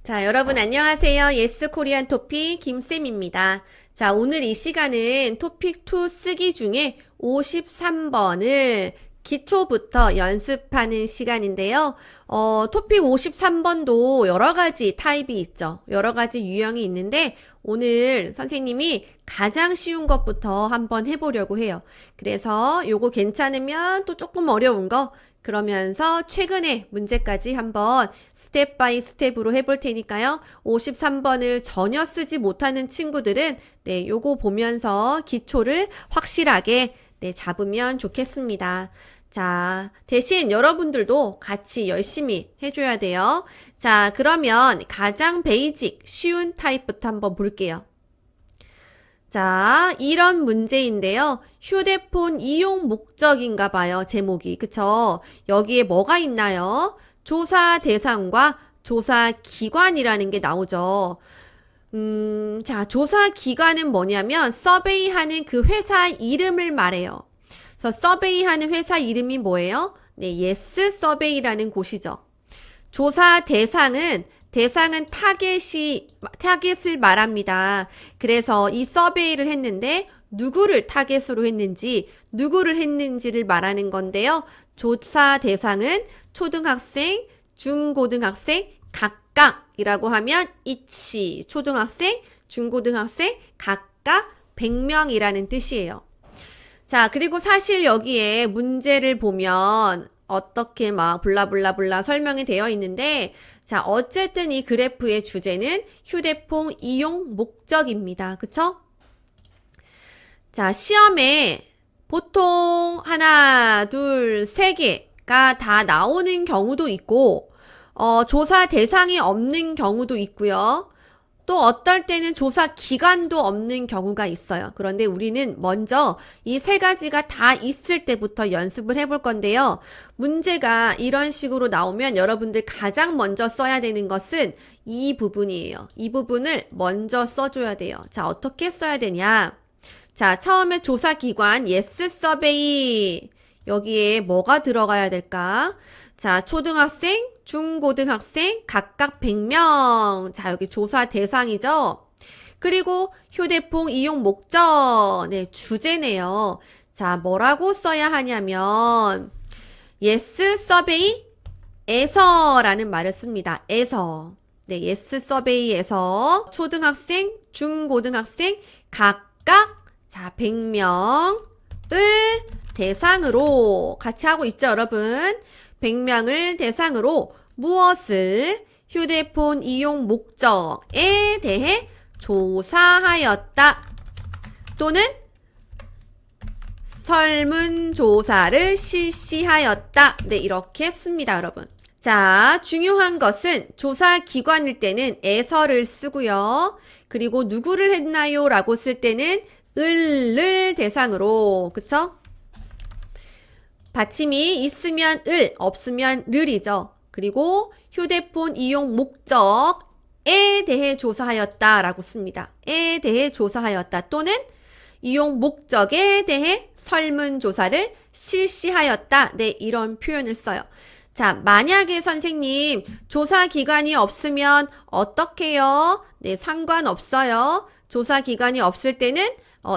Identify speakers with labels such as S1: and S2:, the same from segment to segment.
S1: 자, 여러분 안녕하세요. 예스 코리안 토픽 김쌤입니다. 자, 오늘 이 시간은 토픽 2 쓰기 중에 53번을 기초부터 연습하는 시간인데요. 토픽 53번도 여러 가지 타입이 있죠. 여러 가지 유형이 있는데 오늘 선생님이 가장 쉬운 것부터 한번 해보려고 해요. 그래서 요거 괜찮으면 또 조금 어려운 거 그러면서 최근에 문제까지 한번 스텝 바이 스텝으로 해볼 테니까요. 53번을 전혀 쓰지 못하는 친구들은 네, 요거 보면서 기초를 확실하게 네, 잡으면 좋겠습니다. 자, 대신 여러분들도 같이 열심히 해줘야 돼요. 자, 그러면 가장 베이직, 쉬운 타입부터 한번 볼게요. 자, 이런 문제인데요. 휴대폰 이용 목적인가 봐요. 제목이. 그쵸? 여기에 뭐가 있나요? 조사 대상과 조사 기관이라는 게 나오죠. 자, 조사 기관은 뭐냐면 서베이 하는 그 회사 이름을 말해요. 그래서 서베이 하는 회사 이름이 뭐예요? 네, 예스 서베이라는 곳이죠. 조사 대상은 타겟을 말합니다. 그래서 이 서베이를 했는데 누구를 타겟으로 했는지, 누구를 했는지를 말하는 건데요. 조사 대상은 초등학생, 중고등학생 각각이라고 하면 each, 초등학생, 중고등학생 각각 100명이라는 뜻이에요. 자, 그리고 사실 여기에 문제를 보면 어떻게 막 블라블라블라 설명이 되어 있는데 자, 어쨌든 이 그래프의 주제는 휴대폰 이용 목적입니다. 그쵸? 자, 시험에 보통 하나, 둘, 세 개가 다 나오는 경우도 있고 조사 대상이 없는 경우도 있고요. 또 어떨 때는 조사 기간도 없는 경우가 있어요. 그런데 우리는 먼저 이 세 가지가 다 있을 때부터 연습을 해볼 건데요. 문제가 이런 식으로 나오면 여러분들 가장 먼저 써야 되는 것은 이 부분이에요. 이 부분을 먼저 써줘야 돼요. 자, 어떻게 써야 되냐? 자, 처음에 조사 기관 yes survey 여기에 뭐가 들어가야 될까? 자, 초등학생, 중고등학생 각각 100명. 자, 여기 조사 대상이죠. 그리고 휴대폰 이용 목적. 네, 주제네요. 자, 뭐라고 써야 하냐면 yes survey 에서라는 말을 씁니다. 에서. 네, yes survey에서 초등학생, 중고등학생 각각 자, 100명을 대상으로 같이 하고 있죠, 여러분. 100명을 대상으로 무엇을 휴대폰 이용 목적에 대해 조사하였다. 또는 설문조사를 실시하였다. 네, 이렇게 씁니다, 여러분. 자, 중요한 것은 조사 기관일 때는 에서를 쓰고요. 그리고 누구를 했나요? 라고 쓸 때는 을을 대상으로, 그쵸? 받침이 있으면 을, 없으면 를이죠. 그리고 휴대폰 이용 목적에 대해 조사하였다 라고 씁니다. 에 대해 조사하였다 또는 이용 목적에 대해 설문조사를 실시하였다. 네, 이런 표현을 써요. 자, 만약에 선생님 조사 기간이 없으면 어떡해요? 네, 상관없어요. 조사 기간이 없을 때는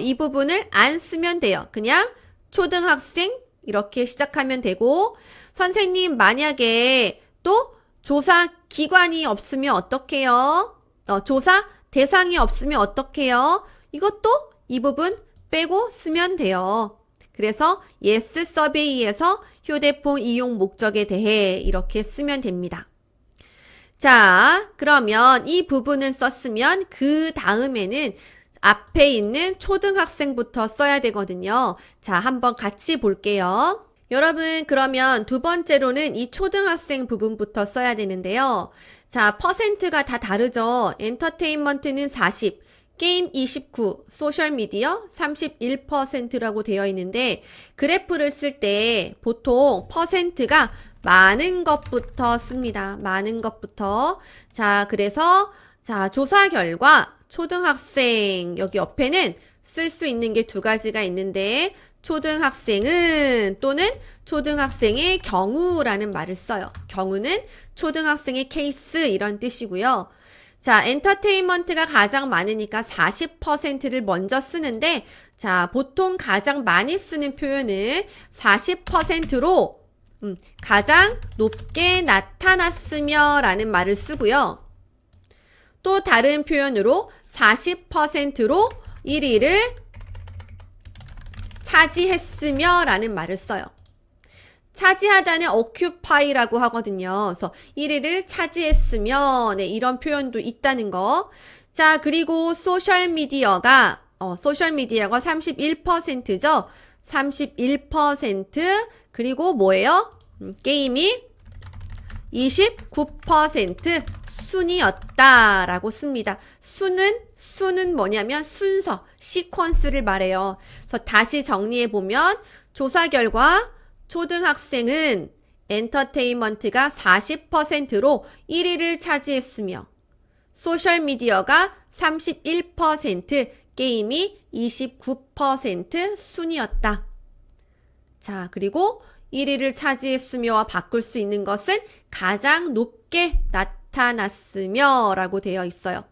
S1: 이 부분을 안 쓰면 돼요. 그냥 초등학생 이렇게 시작하면 되고 선생님 만약에 또 조사 기관이 없으면 어떡해요? 조사 대상이 없으면 어떡해요? 이것도 이 부분 빼고 쓰면 돼요. 그래서 yes survey에서 휴대폰 이용 목적에 대해 이렇게 쓰면 됩니다. 자, 그러면 이 부분을 썼으면 그 다음에는 앞에 있는 초등학생부터 써야 되거든요. 자, 한번 같이 볼게요. 여러분, 그러면 두 번째로는 이 초등학생 부분부터 써야 되는데요. 자, 퍼센트가 다 다르죠. 엔터테인먼트는 40, 게임 29, 소셜미디어 31%라고 되어 있는데 그래프를 쓸 때 보통 퍼센트가 많은 것부터 씁니다. 많은 것부터. 자, 그래서 자, 조사 결과 초등학생 여기 옆에는 쓸 수 있는 게 두 가지가 있는데 초등학생은 또는 초등학생의 경우라는 말을 써요. 경우는 초등학생의 케이스 이런 뜻이고요. 자, 엔터테인먼트가 가장 많으니까 40%를 먼저 쓰는데 자, 보통 가장 많이 쓰는 표현은 40%로 가장 높게 나타났으며 라는 말을 쓰고요. 또 다른 표현으로 40%로 1위를 차지했으며 라는 말을 써요. 차지하다는 occupy라고 하거든요. 그래서 1위를 차지했으며 네, 이런 표현도 있다는 거. 자, 그리고 소셜미디어가 31%죠. 31% 그리고 뭐예요? 게임이 29% 순이었다라고 씁니다. 수는 뭐냐면 순서, 시퀀스를 말해요. 그래서 다시 정리해보면 조사 결과 초등학생은 엔터테인먼트가 40%로 1위를 차지했으며 소셜미디어가 31%, 게임이 29% 순이었다. 자, 그리고 1위를 차지했으며와 바꿀 수 있는 것은 가장 높게 나타났으며 라고 되어 있어요.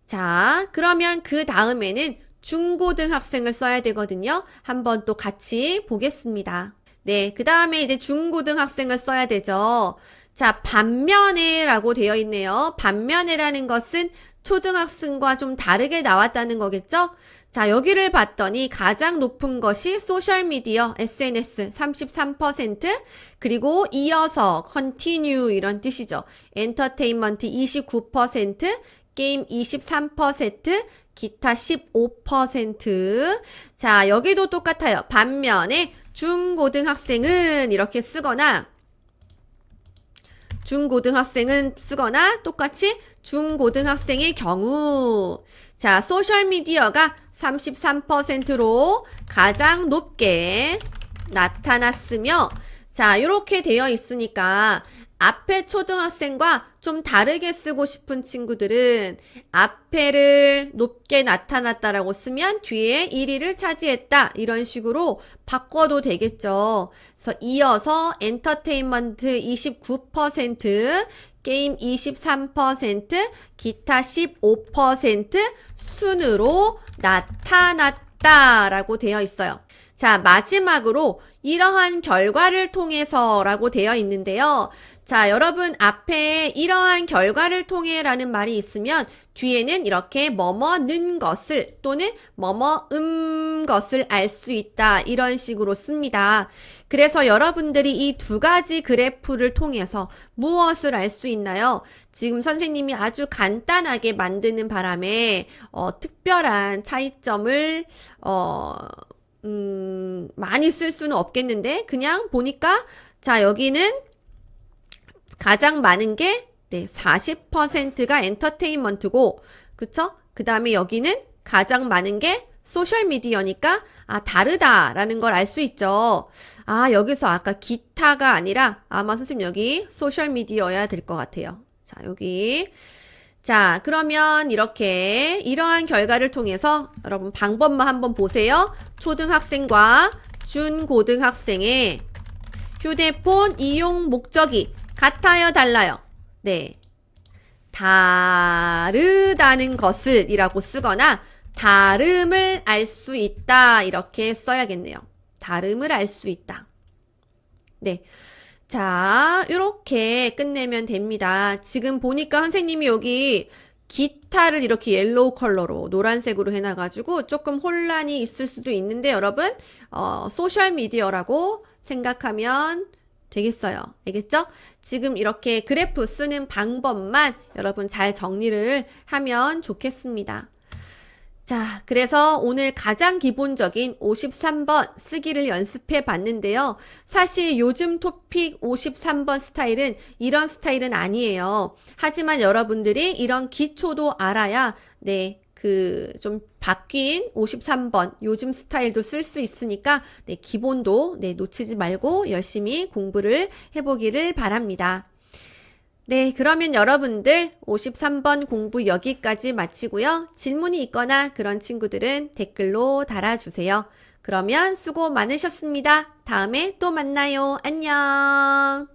S1: 자, 그러면 그 다음에는 중고등학생을 써야 되거든요. 한번 또 같이 보겠습니다. 네, 그 다음에 이제 중고등학생을 써야 되죠. 자, 반면에 라고 되어 있네요. 반면에라는 것은 초등학생과 좀 다르게 나왔다는 거겠죠? 자, 여기를 봤더니 가장 높은 것이 소셜미디어, SNS 33%, 그리고 이어서 continue 이런 뜻이죠. 엔터테인먼트 29%, 게임 23%, 기타 15%. 자, 여기도 똑같아요. 반면에 중고등학생은 이렇게 쓰거나 똑같이 중고등학생의 경우 자, 소셜미디어가 33%로 가장 높게 나타났으며 자, 이렇게 되어 있으니까 앞에 초등학생과 좀 다르게 쓰고 싶은 친구들은 앞에를 높게 나타났다라고 쓰면 뒤에 1위를 차지했다 이런 식으로 바꿔도 되겠죠. 그래서 이어서 엔터테인먼트 29%, 게임 23%, 기타 15% 순으로 나타났다라고 되어 있어요. 자, 마지막으로 이러한 결과를 통해서 라고 되어 있는데요. 자, 여러분 앞에 이러한 결과를 통해 라는 말이 있으면 뒤에는 이렇게 뭐뭐는 것을 또는 것을 알 수 있다 이런 식으로 씁니다. 그래서 여러분들이 이 두 가지 그래프를 통해서 무엇을 알 수 있나요? 지금 선생님이 아주 간단하게 만드는 바람에 특별한 차이점을 많이 쓸 수는 없겠는데 그냥 보니까 자, 여기는 가장 많은 게 40%가 엔터테인먼트고 그쵸? 그 다음에 여기는 가장 많은 게 소셜미디어니까 다르다라는 걸 알 수 있죠. 여기서 아까 기타가 아니라 아마 선생님 여기 소셜미디어여야 될 것 같아요. 자, 여기 자, 그러면 이러한 결과를 통해서 여러분 방법만 한번 보세요. 초등학생과 중고등학생의 휴대폰 이용 목적이 같아요, 달라요? 네. 다르다는 것을 이라고 쓰거나 다름을 알 수 있다 이렇게 써야겠네요. 다름을 알 수 있다. 네. 자, 이렇게 끝내면 됩니다. 지금 보니까 선생님이 여기 기타를 이렇게 옐로우 컬러로 노란색으로 해놔가지고 조금 혼란이 있을 수도 있는데 여러분 소셜미디어라고 생각하면 되겠어요. 알겠죠? 지금 이렇게 그래프 쓰는 방법만 여러분 잘 정리를 하면 좋겠습니다. 자, 그래서 오늘 가장 기본적인 53번 쓰기를 연습해 봤는데요. 사실 요즘 토픽 53번 스타일은 이런 스타일은 아니에요. 하지만 여러분들이 이런 기초도 알아야 좀 바뀐 53번 요즘 스타일도 쓸 수 있으니까 기본도 놓치지 말고 열심히 공부를 해보기를 바랍니다. 네, 그러면 여러분들 53번 공부 여기까지 마치고요. 질문이 있거나 그런 친구들은 댓글로 달아주세요. 그러면 수고 많으셨습니다. 다음에 또 만나요. 안녕.